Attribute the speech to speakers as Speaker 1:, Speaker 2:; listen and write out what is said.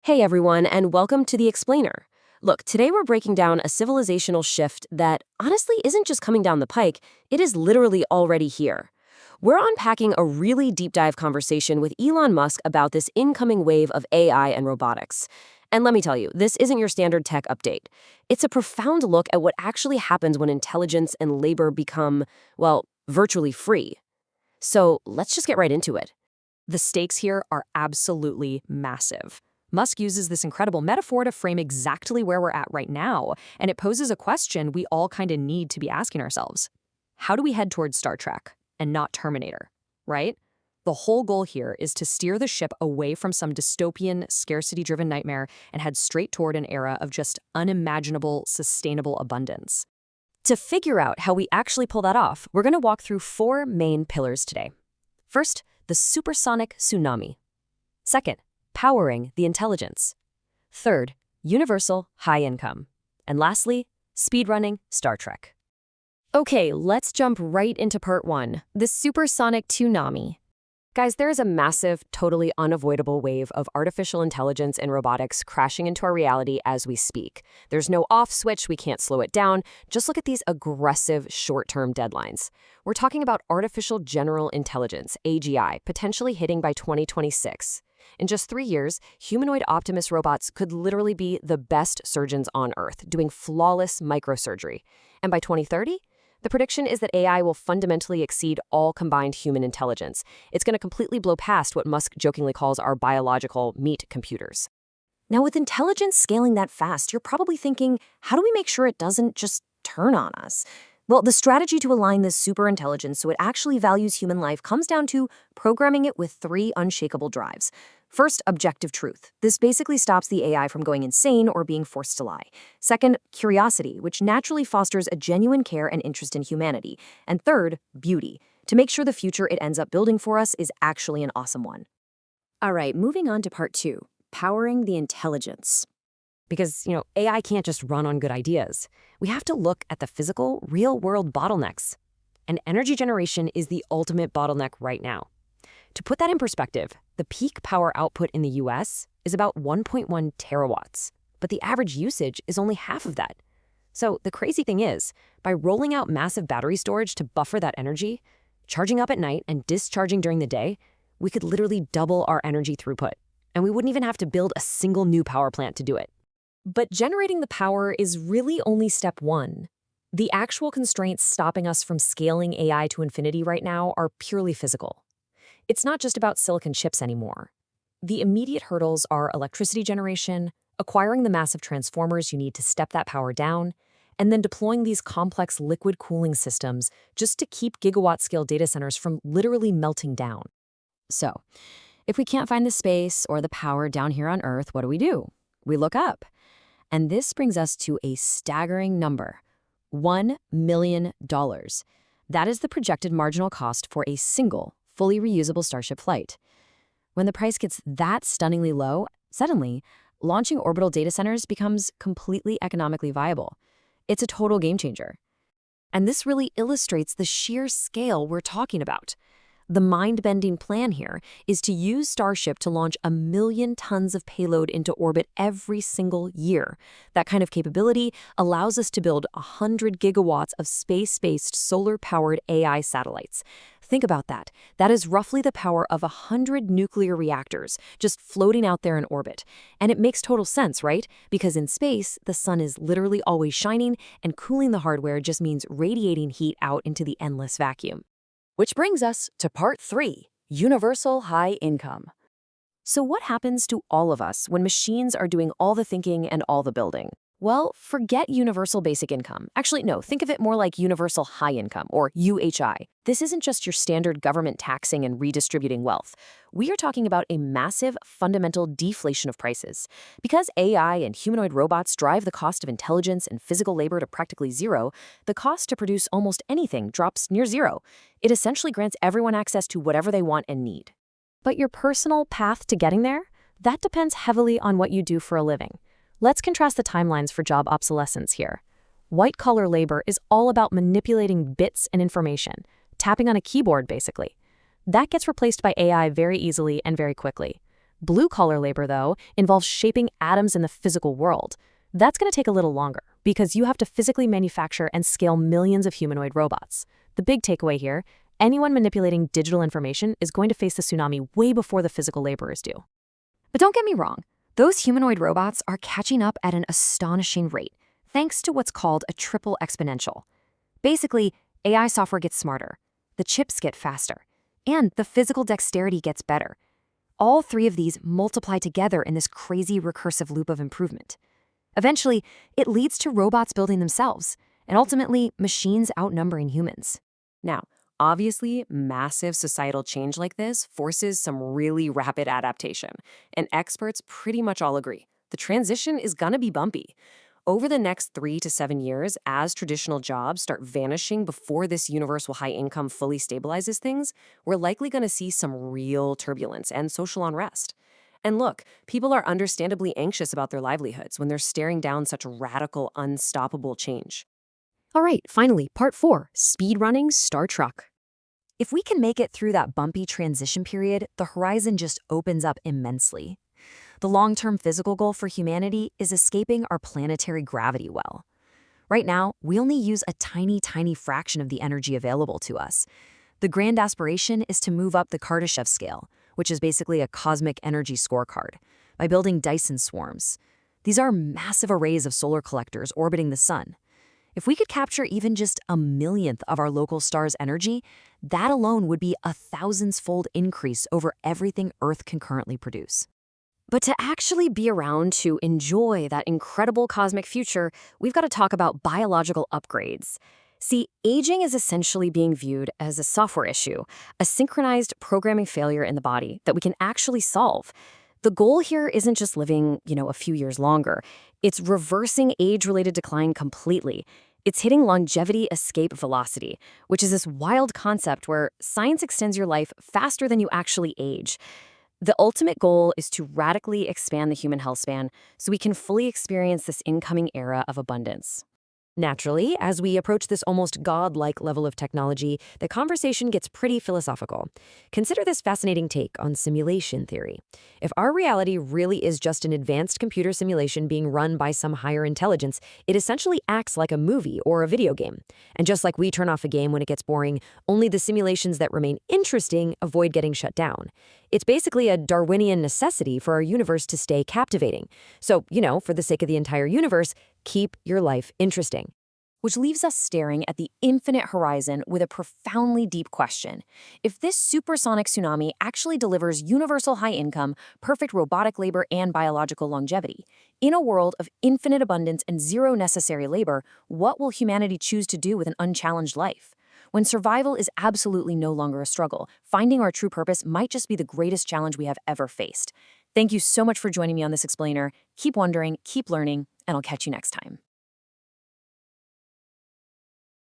Speaker 1: Hey everyone, and welcome to The Explainer. Look, today we're breaking down a civilizational shift that honestly isn't just coming down the pike, it is literally already here. We're unpacking a really deep dive conversation with Elon Musk about this incoming wave of AI and robotics. And let me tell you, this isn't your standard tech update. It's a profound look at what actually happens when intelligence and labor become, well, virtually free. So let's just get right into it.
Speaker 2: The stakes here are absolutely massive. Musk uses this incredible metaphor to frame exactly where we're at right now, and it poses a question we all kind of need to be asking ourselves. How do we head towards Star Trek and not Terminator, right? The whole goal here is to steer the ship away from some dystopian, scarcity-driven nightmare and head straight toward an era of just unimaginable, sustainable abundance. To figure out how we actually pull that off, we're going to walk through four main pillars today. First, the Supersonic Tsunami. Second, powering the intelligence. Third, universal high income. And lastly, speedrunning Star Trek. Okay, let's jump right into part one, the Supersonic Tsunami. Guys, there is a massive, totally unavoidable wave of artificial intelligence and robotics crashing into our reality as we speak. There's no off switch, we can't slow it down. Just look at these aggressive short-term deadlines. We're talking about artificial general intelligence, AGI, potentially hitting by 2026. In just 3 years, humanoid Optimus robots could literally be the best surgeons on Earth, doing flawless microsurgery. And by 2030, the prediction is that AI will fundamentally exceed all combined human intelligence. It's going to completely blow past what Musk jokingly calls our biological meat computers. Now, with intelligence scaling that fast, you're probably thinking, how do we make sure it doesn't just turn on us? Well, the strategy to align this superintelligence so it actually values human life comes down to programming it with three unshakable drives. First, objective truth. This basically stops the AI from going insane or being forced to lie. Second, curiosity, which naturally fosters a genuine care and interest in humanity. And third, beauty, to make sure the future it ends up building for us is actually an awesome one. All right, moving on to part two, powering the intelligence. Because, AI can't just run on good ideas. We have to look at the physical, real-world bottlenecks. And energy generation is the ultimate bottleneck right now. To put that in perspective, the peak power output in the US is about 1.1 terawatts, but the average usage is only half of that. So the crazy thing is, by rolling out massive battery storage to buffer that energy, charging up at night and discharging during the day, we could literally double our energy throughput. And we wouldn't even have to build a single new power plant to do it. But generating the power is really only step one. The actual constraints stopping us from scaling AI to infinity right now are purely physical. It's not just about silicon chips anymore. The immediate hurdles are electricity generation, acquiring the massive transformers you need to step that power down, and then deploying these complex liquid cooling systems just to keep gigawatt-scale data centers from literally melting down. So, if we can't find the space or the power down here on Earth, what do? We look up. And this brings us to a staggering number, $1 million. That is the projected marginal cost for a single, fully reusable Starship flight. When the price gets that stunningly low, suddenly, launching orbital data centers becomes completely economically viable. It's a total game changer. And this really illustrates the sheer scale we're talking about. The mind-bending plan here is to use Starship to launch 1 million tons of payload into orbit every single year. That kind of capability allows us to build 100 gigawatts of space-based solar-powered AI satellites. Think about that. That is roughly the power of 100 nuclear reactors just floating out there in orbit. And it makes total sense, right? Because in space, the sun is literally always shining, and cooling the hardware just means radiating heat out into the endless vacuum. Which brings us to part three, universal high income. So what happens to all of us when machines are doing all the thinking and all the building? Well, forget universal basic income. Actually, no, think of it more like universal high income, or UHI. This isn't just your standard government taxing and redistributing wealth. We are talking about a massive, fundamental deflation of prices. Because AI and humanoid robots drive the cost of intelligence and physical labor to practically zero, the cost to produce almost anything drops near zero. It essentially grants everyone access to whatever they want and need. But your personal path to getting there? That depends heavily on what you do for a living. Let's contrast the timelines for job obsolescence here. White-collar labor is all about manipulating bits and information, tapping on a keyboard, basically. That gets replaced by AI very easily and very quickly. Blue-collar labor, though, involves shaping atoms in the physical world. That's going to take a little longer, because you have to physically manufacture and scale millions of humanoid robots. The big takeaway here, anyone manipulating digital information is going to face the tsunami way before the physical laborers do.
Speaker 3: But don't get me wrong, those humanoid robots are catching up at an astonishing rate, thanks to what's called a triple exponential. Basically, AI software gets smarter, the chips get faster, and the physical dexterity gets better. All three of these multiply together in this crazy recursive loop of improvement. Eventually, it leads to robots building themselves, and ultimately, machines outnumbering humans.
Speaker 1: Now, obviously, massive societal change like this forces some really rapid adaptation, and experts pretty much all agree. The transition is gonna be bumpy. Over the next 3 to 7 years, as traditional jobs start vanishing before this universal high income fully stabilizes things, we're likely going to see some real turbulence and social unrest. And look, people are understandably anxious about their livelihoods when they're staring down such radical, unstoppable change.
Speaker 2: All right, finally, part 4, speedrunning Star Trek.
Speaker 3: If we can make it through that bumpy transition period, the horizon just opens up immensely. The long-term physical goal for humanity is escaping our planetary gravity well. Right now, we only use a tiny fraction of the energy available to us. The grand aspiration is to move up the Kardashev scale, which is basically a cosmic energy scorecard, by building Dyson swarms. These are massive arrays of solar collectors orbiting the sun. If we could capture even just a millionth of our local star's energy, that alone would be a thousands-fold increase over everything Earth can currently produce.
Speaker 1: But to actually be around to enjoy that incredible cosmic future, we've got to talk about biological upgrades. See, aging is essentially being viewed as a software issue, a synchronized programming failure in the body that we can actually solve. The goal here isn't just living, a few years longer. It's reversing age-related decline completely. It's hitting longevity escape velocity, which is this wild concept where science extends your life faster than you actually age. The ultimate goal is to radically expand the human health span so we can fully experience this incoming era of abundance. Naturally, as we approach this almost godlike level of technology, the conversation gets pretty philosophical. Consider this fascinating take on simulation theory. If our reality really is just an advanced computer simulation being run by some higher intelligence, it essentially acts like a movie or a video game. And just like we turn off a game when it gets boring, only the simulations that remain interesting avoid getting shut down. It's basically a Darwinian necessity for our universe to stay captivating. So, for the sake of the entire universe, keep your life interesting.
Speaker 3: Which leaves us staring at the infinite horizon with a profoundly deep question. If this supersonic tsunami actually delivers universal high income, perfect robotic labor, and biological longevity, in a world of infinite abundance and zero necessary labor, what will humanity choose to do with an unchallenged life? When survival is absolutely no longer a struggle, finding our true purpose might just be the greatest challenge we have ever faced. Thank you so much for joining me on this explainer. Keep wondering, keep learning, and I'll catch you next time.